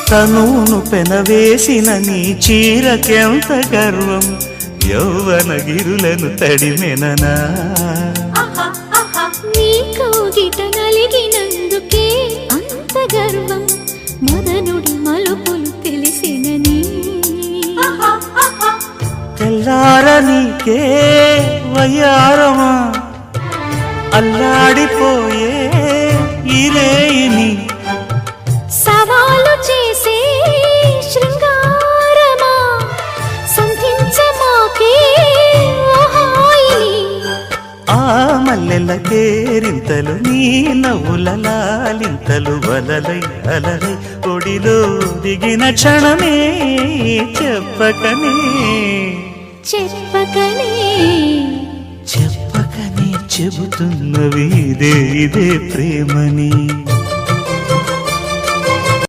తనును పెనవేసిన నీ చీరకెంత గర్వం యౌవన గిరులను తడిమెననా నీ కౌగిట నలిగినందుకే అంత గర్వం మదనుడి మలుపులు తెలిసినని తెల్లార నీకే వయ్యారమా అల్లాడిపోయే ఇరేయిని సవాలు చేసే శృంగారమా సంధించమాకే ఆ మల్లెల కేరింతలు నీ నవ్వుల లాలింతలు వలలై అలలై ఒడిలో దిగిన క్షణమే చెప్పకనే చెప్పకనే చెప్పకనే చెబుతున్నవి ఇదే ప్రేమని